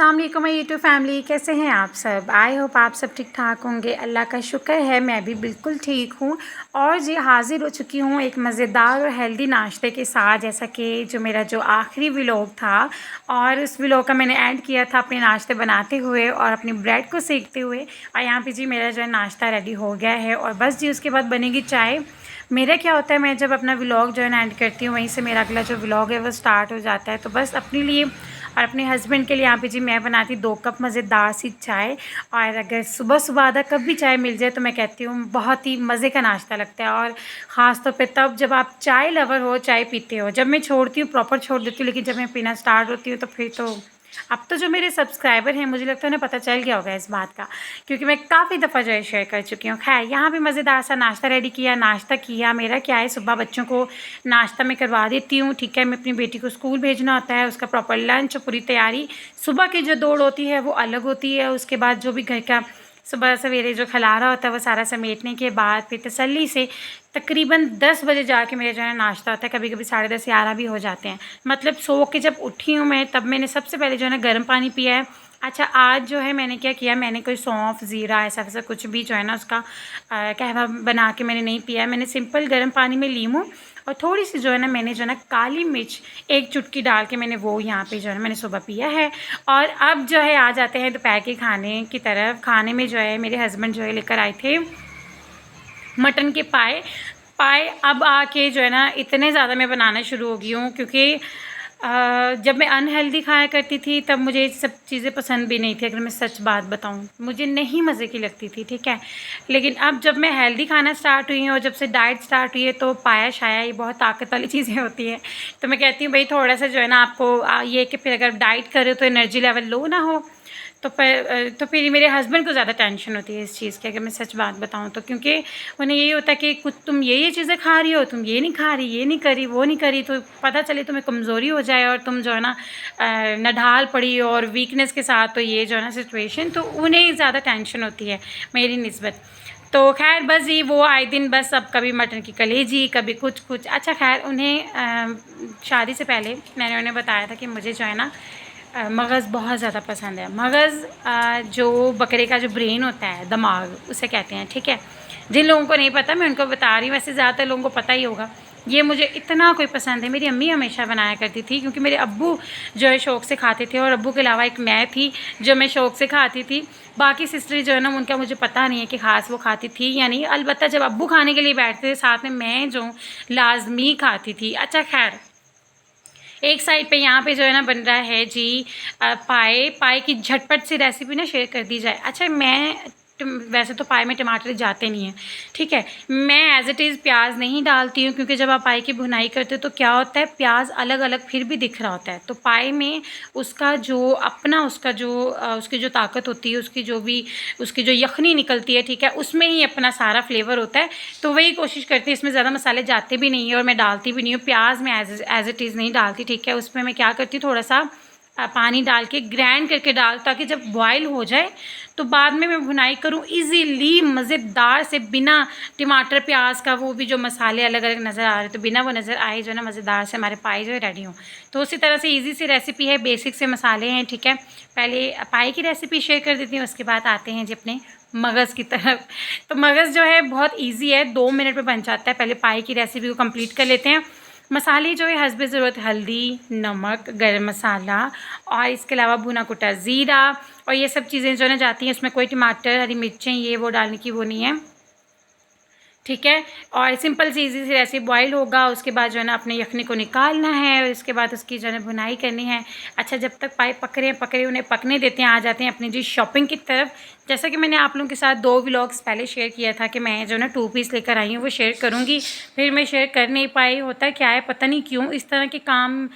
अस्सलाम वालेकुम my YouTube family, कैसे हैं आप सब। आई होप आप सब ठीक ठाक होंगे। अल्लाह का शुक्र है मैं भी बिल्कुल ठीक हूँ। और जी हाज़िर हो चुकी हूँ एक मज़ेदार और हेल्दी नाश्ते के साथ, जैसा कि जो आखिरी व्लॉग था और उस व्लॉग का मैंने ऐड किया था अपने नाश्ते बनाते हुए और अपनी ब्रेड को सेकते हुए। और यहाँ पे जी मेरा जो है नाश्ता रेडी हो गया है और बस जी उसके बाद बनेगी चाय। मेरा क्या होता है, मैं जब अपना व्लॉग जो है ना एंड करती हूँ, वहीं से मेरा अगला जो व्लॉग है वो स्टार्ट हो जाता है। तो बस अपने लिए और अपने हस्बैंड के लिए यहाँ पे जी मैं बनाती 2 कप मज़ेदार सी चाय। और अगर सुबह सुबह आधा कप भी चाय मिल जाए तो मैं कहती हूँ बहुत ही मज़े का नाश्ता लगता है। और ख़ास तौर पे तब जब आप चाय लवर हो, चाय पीते हो। जब मैं छोड़ती हूँ प्रॉपर छोड़ देती हूँ, लेकिन जब मैं पीना स्टार्ट होती हूँ तो फिर तो अब तो जो मेरे सब्सक्राइबर हैं मुझे लगता है उन्हें पता चल गया होगा इस बात का, क्योंकि मैं काफ़ी दफ़ा जो है शेयर कर चुकी हूँ। खैर यहाँ भी मज़ेदार सा नाश्ता रेडी किया, नाश्ता किया। मेरा क्या है, सुबह बच्चों को नाश्ता मैं करवा देती हूँ, ठीक है। मैं अपनी बेटी को स्कूल भेजना होता है, उसका प्रॉपर लंच पूरी तैयारी। सुबह की जो दौड़ होती है वो अलग होती है। उसके बाद जो भी घर का सुबह सवेरे जो खलारा होता है वो सारा समेटने के बाद फिर तसल्ली से तकरीबन 10 बजे जाके मेरा जो है नाश्ता होता है। कभी कभी 10:30 11 भी हो जाते हैं। मतलब सो के जब उठी हूँ मैं, तब मैंने सबसे पहले जो है ना गर्म पानी पिया है। अच्छा आज जो है मैंने क्या किया, मैंने कोई सौंफ ज़ीरा ऐसा वैसा कुछ भी जो है ना उसका कहवा बना के मैंने नहीं पिया है। मैंने सिंपल गर्म पानी में लीमू और थोड़ी सी जो है ना मैंने जो है ना काली मिर्च एक चुटकी डाल के मैंने वो यहाँ पे जो है ना मैंने सुबह पिया है। और अब जो है आ जाते हैं दोपहर के खाने की तरफ। खाने में जो है मेरे हस्बैंड जो है लेकर आए थे मटन के पाए। अब आके जो है ना इतने ज़्यादा मैं बनाना शुरू हो गई हूँ, क्योंकि जब मैं अनहेल्दी खाया करती थी तब मुझे ये सब चीज़ें पसंद भी नहीं थी। अगर मैं सच बात बताऊँ, मुझे नहीं मज़े की लगती थी, ठीक है। लेकिन अब जब मैं हेल्दी खाना स्टार्ट हुई हूँ और जब से डाइट स्टार्ट हुई है तो पाया शाया ये बहुत ताकत वाली चीज़ें होती हैं। तो मैं कहती हूँ भाई थोड़ा सा जो है ना आपको ये कि फिर अगर डाइट करो तो एनर्जी लेवल लो ना हो। तो फिर मेरे हस्बैंड को ज़्यादा टेंशन होती है इस चीज़ की, अगर मैं सच बात बताऊँ तो। क्योंकि उन्हें यही होता है कि कुछ तुम ये चीज़ें खा रही हो, तुम ये नहीं खा रही, ये नहीं करी, वो नहीं करी, तो पता चले तुम्हें कमज़ोरी हो जाए और तुम जो है ना नढाल पड़ी और वीकनेस के साथ, तो ये जो है ना सिचुएशन, तो उन्हें ज़्यादा टेंशन होती है मेरी निस्बत। तो खैर बस ये वो आए दिन बस, अब कभी मटन की कलेजी, कभी कुछ। अच्छा खैर उन्हें शादी से पहले मैंने उन्हें बताया था कि मुझे जो है ना मगज़ बहुत ज़्यादा पसंद है। मगज़ जो बकरे का जो ब्रेन होता है, दिमाग उसे कहते हैं, ठीक है। जिन लोगों को नहीं पता मैं उनको बता रही हूँ, वैसे ज़्यादातर लोगों को पता ही होगा। ये मुझे इतना कोई पसंद है, मेरी अम्मी हमेशा बनाया करती थी, क्योंकि मेरे अब्बू जो है शौक़ से खाते थे और अब्बू के अलावा एक मैं थी जो मैं शौक़ से खाती थी। बाकी सिस्टर जो है ना उनका मुझे पता नहीं है कि ख़ास वो खाती थी या नहीं। अलबत्ता जब अब्बू खाने के लिए बैठते थे साथ में मैं जो लाजमी खाती थी। अच्छा खैर एक साइड पे यहाँ पे जो है ना बन रहा है जी पाए की झटपट सी रेसिपी ना शेयर कर दी जाए। अच्छा वैसे तो पाए में टमाटर जाते नहीं हैं, ठीक है। मैं एज़ इट इज़ प्याज नहीं डालती हूँ, क्योंकि जब आप पाए की भुनाई करते हो तो क्या होता है, प्याज अलग अलग फिर भी दिख रहा होता है। तो पाए में उसका जो अपना उसकी जो ताकत होती है, उसकी जो यखनी निकलती है, ठीक है, उसमें ही अपना सारा फ्लेवर होता है। तो वही कोशिश करती है, इसमें ज़्यादा मसाले जाते भी नहीं है और मैं डालती भी नहीं हूँ। प्याज मैं एज़ इट इज़ नहीं डालती, ठीक है। उसमें मैं क्या करती हूँ, थोड़ा सा पानी डाल के ग्राइंड करके डाल, ताकि जब बॉयल हो जाए तो बाद में मैं भुनाई करूँ इजीली मज़ेदार से, बिना टमाटर प्याज का वो भी जो मसाले अलग अलग नज़र आ रहे, तो बिना वो नज़र आए जो है ना मज़ेदार से हमारे पाए जो है रेडी हों। तो उसी तरह से इजी सी रेसिपी है, बेसिक से मसाले हैं, ठीक है। पहले पाए की रेसिपी शेयर कर देती हूँ, उसके बाद आते हैं जी अपने मगज़ की तरफ। तो मगज़ जो है बहुत ईजी है, 2 मिनट में बन जाता है। पहले पाए की रेसिपी को कंप्लीट कर लेते हैं। मसाले जो है हस्बे ज़रूरत हल्दी, नमक, गरम मसाला और इसके अलावा भुना कुटा ज़ीरा और ये सब चीज़ें जो है ना जाती हैं। उसमें कोई टमाटर, हरी मिर्चें ये वो डालने की वो नहीं है, ठीक है। और सिंपल सी इजी सी रेसिपी, बॉयल होगा उसके बाद जो है ना अपने यखनी को निकालना है और इसके बाद उसकी जो है ना भुनाई करनी है। अच्छा जब तक पाए पक रहे हैं उन्हें पकने देते हैं। आ जाते हैं अपनी जी शॉपिंग की तरफ। जैसा कि मैंने आप लोगों के साथ 2 व्लॉग्स पहले शेयर किया था कि मैं जो है ना 2 पीस लेकर आई हूँ, वो शेयर करूँगी, फिर मैं शेयर कर नहीं पाई। होता क्या है पता नहीं क्यों इस तरह के काम,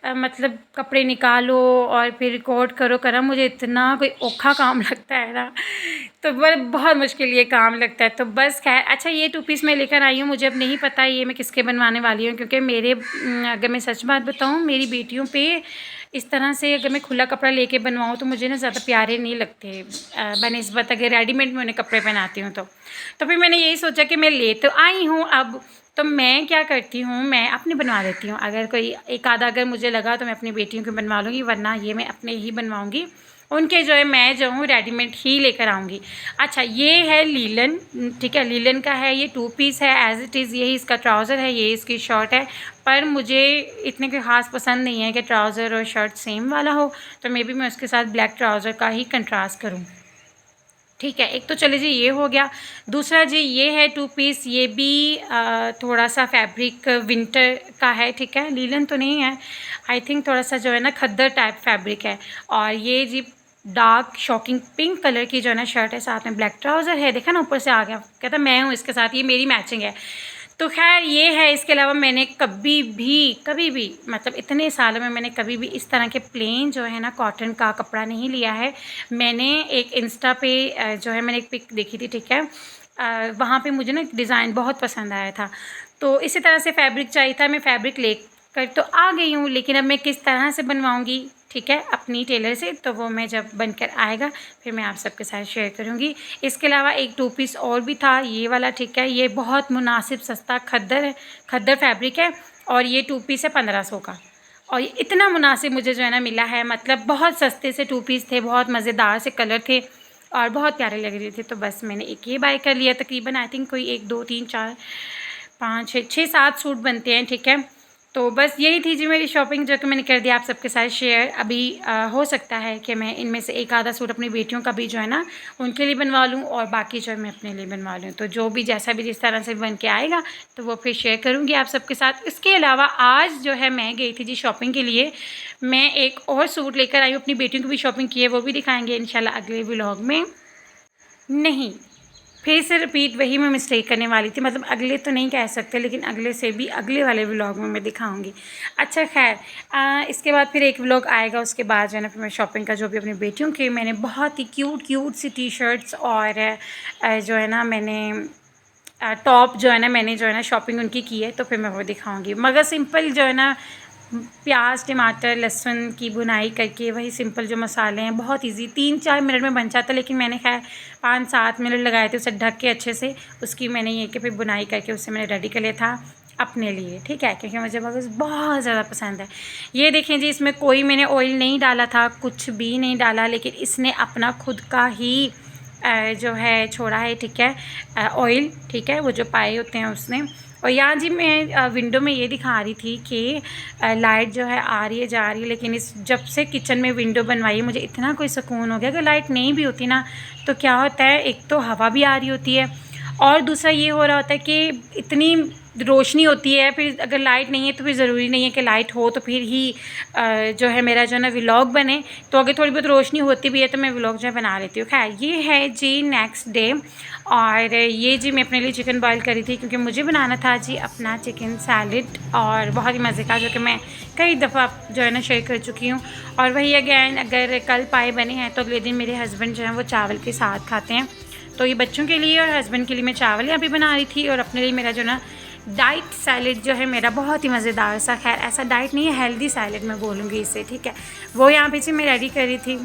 मतलब कपड़े निकालो और फिर रिकॉर्ड करो मुझे इतना कोई औखा काम लगता है ना, तो बहुत मुश्किल ये काम लगता है। तो बस खैर अच्छा ये 2 पीस मैं लेकर आई हूँ। मुझे अब नहीं पता ये मैं किसके बनवाने वाली हूँ, क्योंकि अगर मैं सच बात बताऊँ मेरी बेटियों पे इस तरह से अगर मैं खुला कपड़ा लेके बनवाऊँ तो मुझे ना ज़्यादा प्यारे नहीं लगते बनिस्बत अगर रेडीमेड में उन्हें कपड़े पहनाती हूँ तो फिर मैंने यही सोचा कि मैं ले तो आई हूँ अब, तो मैं क्या करती हूँ, मैं अपनी बनवा लेती हूँ। अगर कोई एक आधा अगर मुझे लगा तो मैं अपनी बेटियों की बनवा लूँगी, वरना ये मैं अपने ही बनवाऊँगी। उनके जो है मैं जो हूँ रेडीमेड ही लेकर आऊँगी। अच्छा, ये है लीलन, ठीक है, लीलन का है, ये 2 पीस है एज़ इट इज़। यही इसका ट्राउज़र है, ये इसकी शर्ट है। पर मुझे इतने कोई ख़ास पसंद नहीं है कि ट्राउज़र और शर्ट सेम वाला हो, तो मे बी मैं उसके साथ ब्लैक ट्राउज़र का ही कंट्रास्ट करूँ। ठीक है, एक तो चलिए जी ये हो गया। दूसरा जी ये है 2 पीस, ये भी थोड़ा सा फैब्रिक विंटर का है, ठीक है, लीलन तो नहीं है। आई थिंक थोड़ा सा जो है ना खद्दर टाइप फैब्रिक है। और ये जी डार्क शॉकिंग पिंक कलर की जो है ना शर्ट है, साथ में ब्लैक ट्राउज़र है। देखा ना ऊपर से आ गया, कहता मैं हूँ इसके साथ, ये मेरी मैचिंग है। तो खैर ये है। इसके अलावा मैंने कभी भी मतलब इतने सालों में मैंने कभी भी इस तरह के प्लेन जो है ना कॉटन का कपड़ा नहीं लिया है। मैंने एक इंस्टा पे जो है मैंने एक पिक देखी थी, ठीक है, वहाँ पे मुझे ना डिज़ाइन बहुत पसंद आया था, तो इसी तरह से फैब्रिक चाहिए था। मैं फैब्रिक लेकर तो आ गई हूँ, लेकिन अब मैं किस तरह से बनवाऊँगी, ठीक है, अपनी टेलर से, तो वो मैं जब बनकर आएगा फिर मैं आप सबके साथ शेयर करूँगी। इसके अलावा एक 2 पीस और भी था, ये वाला, ठीक है, ये बहुत मुनासिब सस्ता खद्दर फैब्रिक है, और ये 2 पीस है 1500 का। और ये इतना मुनासिब मुझे जो है ना मिला है, मतलब बहुत सस्ते से 2 पीस थे, बहुत मज़ेदार से कलर थे और बहुत प्यारे लग रहे थे। तो बस मैंने एक ये बाय कर लिया। तकरीबन आई थिंक कोई 1 2 3 4 5 6 7 सूट बनते हैं, ठीक है। तो बस यही थी जी मेरी शॉपिंग, जो कि मैंने कर दिया आप सबके साथ शेयर। अभी हो सकता है कि मैं इनमें से एक आधा सूट अपनी बेटियों का भी जो है ना उनके लिए बनवा लूँ, और बाकी जो है मैं अपने लिए बनवा लूँ। तो जो भी जैसा भी जिस तरह से बन के आएगा तो वो फिर शेयर करूँगी आप सबके साथ। इसके अलावा आज जो है मैं गई थी जी शॉपिंग के लिए। मैं एक और सूट लेकर आई हूँ, अपनी बेटियों की भी शॉपिंग की है, वो भी दिखाएंगे इंशाल्लाह अगले व्लॉग में। नहीं, फिर से रिपीट वही मैं मिस्टेक करने वाली थी, मतलब अगले तो नहीं कह सकते, लेकिन अगले से भी अगले वाले व्लॉग में मैं दिखाऊंगी। अच्छा खैर, इसके बाद फिर एक व्लॉग आएगा, उसके बाद जो है ना फिर मैं शॉपिंग का जो भी अपनी बेटियों के मैंने बहुत ही क्यूट सी टी शर्ट्स और जो है ना मैंने टॉप जो है ना मैंने जो है ना शॉपिंग उनकी की है, तो फिर मैं वो दिखाऊंगी। मगर सिंपल जो है ना प्याज टमाटर लहसुन की भुनाई करके वही सिंपल जो मसाले हैं, बहुत इजी 3-4 मिनट में बन जाता है, लेकिन मैंने खैर 5-7 मिनट लगाए थे उसे ढक के अच्छे से। उसकी मैंने ये कि फिर बुनाई करके उससे मैंने रेडी कर लिया था अपने लिए, ठीक है, क्योंकि मुझे बगस बहुत ज़्यादा पसंद है। ये देखें जी, इसमें कोई मैंने ऑयल नहीं डाला था, कुछ भी नहीं डाला, लेकिन इसने अपना खुद का ही जो है छोड़ा है, ठीक है, ऑयल, ठीक है, वो जो पाए होते हैं उसने। और यहाँ जी मैं विंडो में ये दिखा रही थी कि लाइट जो है आ रही है जा रही है, लेकिन इस जब से किचन में विंडो बनवाई है मुझे इतना कोई सुकून हो गया। अगर लाइट नहीं भी होती ना तो क्या होता है, एक तो हवा भी आ रही होती है, और दूसरा ये हो रहा होता है कि इतनी रोशनी होती है। फिर अगर लाइट नहीं है तो फिर ज़रूरी नहीं है कि लाइट हो तो फिर ही जो है मेरा जो है ना व्लॉग बने। तो अगर थोड़ी बहुत रोशनी होती भी है तो मैं व्लॉग जो है बना लेती हूँ। खैर ये है जी नेक्स्ट डे, और ये जी मैं अपने लिए चिकन बॉयल करी थी, क्योंकि मुझे बनाना था जी अपना चिकन सैलड, और बहुत ही मज़े का, जो कि मैं कई दफ़ा जो है ना शेयर कर चुकी हूँ। और वही अगैन, अगर कल पाए बने हैं तो अगले दिन मेरे हस्बैंड जो हैं वो चावल के साथ खाते हैं। तो ये बच्चों के लिए और हस्बैंड के लिए मैं चावल यहाँ पे बना रही थी, और अपने लिए मेरा जो ना डाइट सैलड जो है मेरा बहुत ही मज़ेदार सा, खैर ऐसा डाइट नहीं है, हेल्दी सैलड मैं बोलूँगी इसे, ठीक है, वो यहाँ पे जी मैं रेडी करी थी।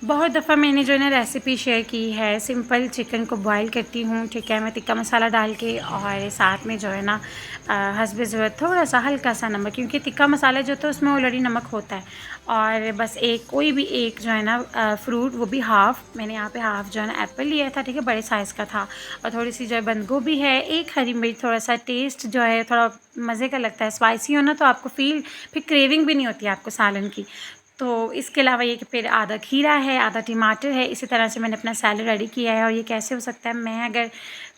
बहुत दफ़ा मैंने जो है ना रेसिपी शेयर की है, सिंपल चिकन को बॉयल करती हूँ, ठीक है, मैं टिक्का मसाला डाल के, और साथ में जो है ना हस्बे ज़रूरत थोड़ा सा हल्का सा नमक, क्योंकि टिक्का मसाला जो होता है उसमें ऑलरेडी नमक होता है। और बस एक कोई भी एक जो है ना फ्रूट, वो भी हाफ़, मैंने यहाँ पे हाफ़ जो है ना एप्पल लिया था, ठीक है, बड़े साइज़ का था, और थोड़ी सी जो है बंद गोभी है, एक हरी मिर्च, थोड़ा सा टेस्ट जो है थोड़ा मज़े का लगता है, स्पाइसी हो ना तो आपको फिर क्रेविंग भी नहीं होती आपको सालन की। तो इसके अलावा ये कि फिर आधा खीरा है, आधा टमाटर है, इसी तरह से मैंने अपना सैलड रेडी किया है। और ये कैसे हो सकता है, मैं अगर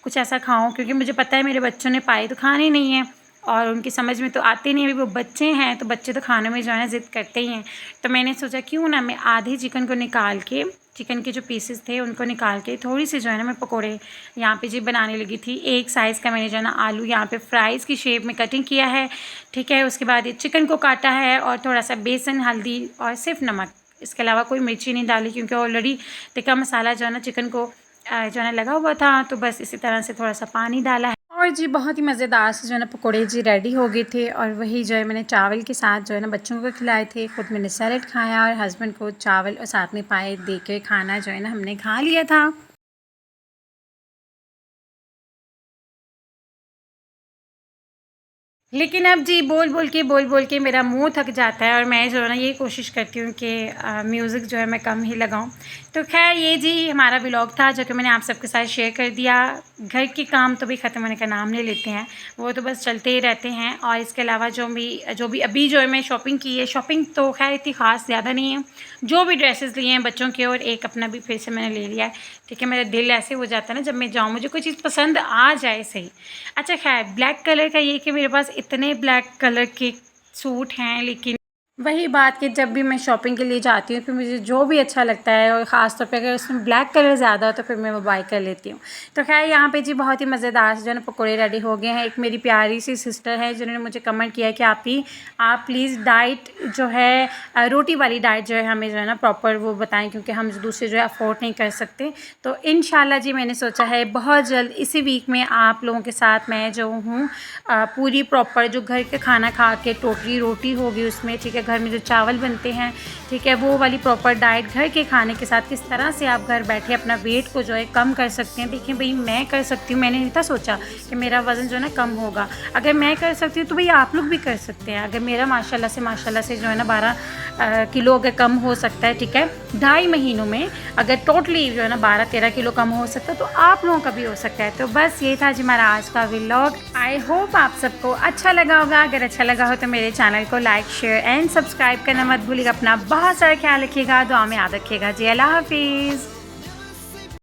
कुछ ऐसा खाऊं, क्योंकि मुझे पता है मेरे बच्चों ने पाए तो खाने नहीं है, और उनकी समझ में तो आते नहीं, अभी वो बच्चे हैं तो बच्चे तो खाने में जो है ना ज़िद करते ही हैं। तो मैंने सोचा क्यों ना मैं आधे चिकन को निकाल के, चिकन के जो पीसेस थे उनको निकाल के थोड़ी सी जो है ना मैं पकोड़े यहाँ पे जी बनाने लगी थी। एक साइज़ का मैंने जो है ना आलू यहाँ पे फ्राइज़ की शेप में कटिंग किया है, ठीक है। उसके बाद ये चिकन को काटा है और थोड़ा सा बेसन, हल्दी और सिर्फ नमक, इसके अलावा कोई मिर्ची नहीं डाली क्योंकि ऑलरेडी टिक्का मसाला जो है ना चिकन को जो है ना लगा हुआ था। तो बस इसी तरह से थोड़ा सा पानी डाला है और जी बहुत ही मज़ेदार से जो है ना पकौड़े जी रेडी हो गए थे। और वही जो है मैंने चावल के साथ जो है ना बच्चों को खिलाए थे, ख़ुद मैंने सैलेड खाया और हस्बैंड को चावल और साथ में पाए दे के खाना जो है ना हमने खा लिया था। लेकिन अब जी बोल बोल के मेरा मुँह थक जाता है और मैं जो है ना ये कोशिश करती हूँ कि म्यूज़िक जो है मैं कम ही लगाऊँ। तो ख़ैर ये जी हमारा व्लॉग था जो कि मैंने आप सबके साथ शेयर कर दिया। घर के काम तो भी ख़त्म होने का नाम नहीं लेते हैं, वो तो बस चलते ही रहते हैं। और इसके अलावा जो भी अभी जो है मैं शॉपिंग की है, शॉपिंग तो ख़ैर इतनी ख़ास ज़्यादा नहीं है। जो भी ड्रेसेस लिए हैं बच्चों के और एक अपना भी फिर से मैंने ले लिया है, ठीक है। मेरा दिल ऐसे हो जाता है ना जब मैं जाऊँ, मुझे कोई चीज़ पसंद आ जाए सही। अच्छा ख़ैर ब्लैक कलर का ये कि मेरे पास इतने ब्लैक कलर के सूट हैं, लेकिन वही बात कि जब भी मैं शॉपिंग के लिए जाती हूँ फिर मुझे जो भी अच्छा लगता है और ख़ास तौर पे अगर उसमें ब्लैक कलर ज़्यादा हो तो फिर मैं वो बाय कर लेती हूँ। तो ख़ैर यहाँ पे जी बहुत ही मज़ेदार से जो है ना पकौड़े रेडी हो गए हैं। एक मेरी प्यारी सी सिस्टर है जिन्होंने मुझे कमेंट किया कि आप प्लीज़ डाइट जो है रोटी वाली डाइट जो है हमें जो है ना प्रॉपर वो बताएं, क्योंकि हम दूसरे जो है अफोर्ड नहीं कर सकते। तो इंशाल्लाह जी मैंने सोचा है बहुत जल्द इसी वीक में आप लोगों के साथ मैं जो हूँ पूरी प्रॉपर जो घर का खाना खा के टोटली रोटी होगी उसमें, ठीक है, घर में जो चावल बनते हैं, ठीक है, वो वाली प्रॉपर डाइट घर के खाने के साथ किस तरह से आप घर बैठे अपना वेट को जो है कम कर सकते हैं। देखिए भाई मैं कर सकती हूँ, मैंने नहीं था सोचा कि मेरा वज़न जो है ना कम होगा। अगर मैं कर सकती हूँ तो भाई आप लोग भी कर सकते हैं। अगर मेरा माशाल्लाह से जो है ना 12 किलो अगर कम हो सकता है, ठीक है, 2.5 महीनों में अगर टोटली जो है ना 12-13 किलो कम हो सकता है तो आप लोगों का भी हो सकता है। तो बस ये था जी हमारा आज का व्लॉग। आई होप आप सबको अच्छा लगा होगा। अगर अच्छा लगा हो तो मेरे चैनल को लाइक, शेयर एंड सब्सक्राइब करना मत भूलिएगा। अपना बहुत सारा ख्याल रखिएगा, दुआ में याद रखिएगा जी। अल्लाह हाफिज़।